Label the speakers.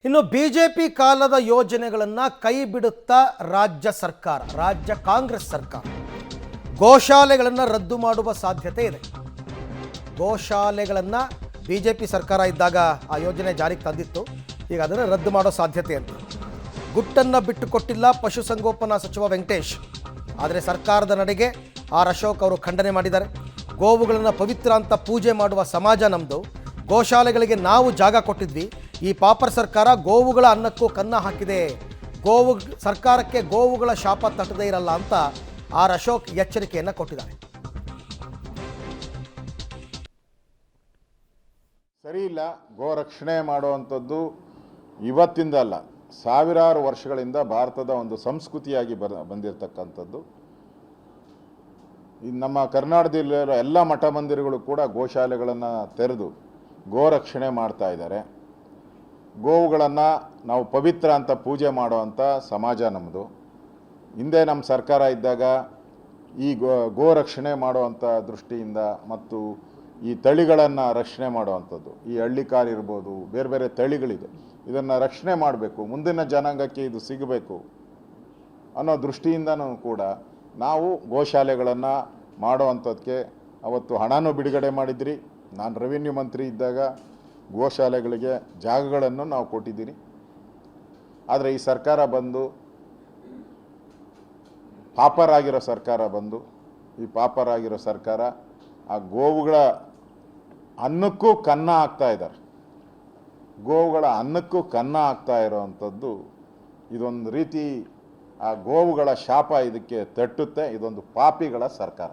Speaker 1: ಇನ್ನು ಬಿಜೆಪಿ ಕಾಲದ ಯೋಜನೆಗಳನ್ನು ಕೈ ಬಿಡುತ್ತಾ ರಾಜ್ಯ ಕಾಂಗ್ರೆಸ್ ಸರ್ಕಾರ ಗೋಶಾಲೆಗಳನ್ನು ರದ್ದು ಮಾಡುವ ಸಾಧ್ಯತೆ ಇದೆ. ಗೋಶಾಲೆಗಳನ್ನು ಬಿಜೆಪಿ ಸರ್ಕಾರ ಇದ್ದಾಗ ಆ ಯೋಜನೆ ಜಾರಿಗೆ ತಂದಿತ್ತು, ಈಗ ಅದನ್ನು ರದ್ದು ಮಾಡೋ ಸಾಧ್ಯತೆ ಅಂತ ಗುಟ್ಟನ್ನು ಬಿಟ್ಟುಕೊಟ್ಟಿಲ್ಲ ಪಶುಸಂಗೋಪನಾ ಸಚಿವ ವೆಂಕಟೇಶ್. ಆದರೆ ಸರ್ಕಾರದ ನಡೆಗೆ ಆರ್ ಅಶೋಕ್ ಅವರು ಖಂಡನೆ ಮಾಡಿದ್ದಾರೆ. ಗೋವುಗಳನ್ನು ಪವಿತ್ರ ಅಂತ ಪೂಜೆ ಮಾಡುವ ಸಮಾಜ ನಮ್ಮದು, ಗೋಶಾಲೆಗಳಿಗೆ ನಾವು ಜಾಗ ಕೊಟ್ಟಿದ್ವಿ, ಈ ಪಾಪರ್ ಸರ್ಕಾರ ಗೋವುಗಳ ಅನ್ನಕ್ಕೂ ಕನ್ನ ಹಾಕಿದೆ, ಸರ್ಕಾರಕ್ಕೆ ಗೋವುಗಳ ಶಾಪ ತಟ್ಟದೇ ಇರಲ್ಲ ಅಂತ ಆರ್ ಅಶೋಕ್ ಎಚ್ಚರಿಕೆಯನ್ನು ಕೊಟ್ಟಿದ್ದಾರೆ.
Speaker 2: ಸರಿ ಇಲ್ಲ. ಗೋ ರಕ್ಷಣೆ ಮಾಡುವಂಥದ್ದು ಇವತ್ತಿಂದ ಅಲ್ಲ, ಸಾವಿರಾರು ವರ್ಷಗಳಿಂದ ಭಾರತದ ಒಂದು ಸಂಸ್ಕೃತಿಯಾಗಿ ಬಂದಿರತಕ್ಕಂಥದ್ದು. ನಮ್ಮ ಕರ್ನಾಟಕದಲ್ಲಿರೋ ಎಲ್ಲ ಮಠ ಮಂದಿರಗಳು ಕೂಡ ಗೋಶಾಲೆಗಳನ್ನು ತೆರೆದು ಗೋ ರಕ್ಷಣೆ ಮಾಡ್ತಾ ಇದ್ದಾರೆ. ಗೋವುಗಳನ್ನು ನಾವು ಪವಿತ್ರ ಅಂತ ಪೂಜೆ ಮಾಡುವಂಥ ಸಮಾಜ ನಮ್ಮದು. ಹಿಂದೆ ನಮ್ಮ ಸರ್ಕಾರ ಇದ್ದಾಗ ಈ ಗೋ ರಕ್ಷಣೆ ಮಾಡುವಂಥ ದೃಷ್ಟಿಯಿಂದ ಮತ್ತು ಈ ತಳಿಗಳನ್ನು ರಕ್ಷಣೆ ಮಾಡುವಂಥದ್ದು, ಈ ಹಳ್ಳಿಕಾರ್ ಇರ್ಬೋದು, ಬೇರೆ ಬೇರೆ ತಳಿಗಳಿದೆ, ಇದನ್ನು ರಕ್ಷಣೆ ಮಾಡಬೇಕು, ಮುಂದಿನ ಜನಾಂಗಕ್ಕೆ ಇದು ಸಿಗಬೇಕು ಅನ್ನೋ ದೃಷ್ಟಿಯಿಂದನೂ ಕೂಡ ನಾವು ಗೋಶಾಲೆಗಳನ್ನು ಮಾಡುವಂಥದ್ದಕ್ಕೆ ಅವತ್ತು ಹಣನೂ ಬಿಡುಗಡೆ ಮಾಡಿದ್ರಿ. ನಾನು ರೆವಿನ್ಯೂ ಮಂತ್ರಿ ಇದ್ದಾಗ ಗೋಶಾಲೆಗಳಿಗೆ ಜಾಗಗಳನ್ನು ನಾವು ಕೊಟ್ಟಿದ್ದೀರಿ. ಆದರೆ ಈ ಸರ್ಕಾರ ಬಂದು ಪಾಪರಾಗಿರೋ ಸರ್ಕಾರ ಈ ಪಾಪರಾಗಿರೋ ಸರ್ಕಾರ ಆ ಗೋವುಗಳ ಅನ್ನಕ್ಕೂ ಕನ್ನ ಹಾಕ್ತಾ ಇದ್ದಾರೆ. ಗೋವುಗಳ ಅನ್ನಕ್ಕೂ ಕನ್ನ ಹಾಕ್ತಾ ಇರೋವಂಥದ್ದು ಇದೊಂದು ರೀತಿ ಆ ಗೋವುಗಳ ಶಾಪ ಇದಕ್ಕೆ ತಟ್ಟುತ್ತೆ. ಇದೊಂದು ಪಾಪಿಗಳ ಸರ್ಕಾರ.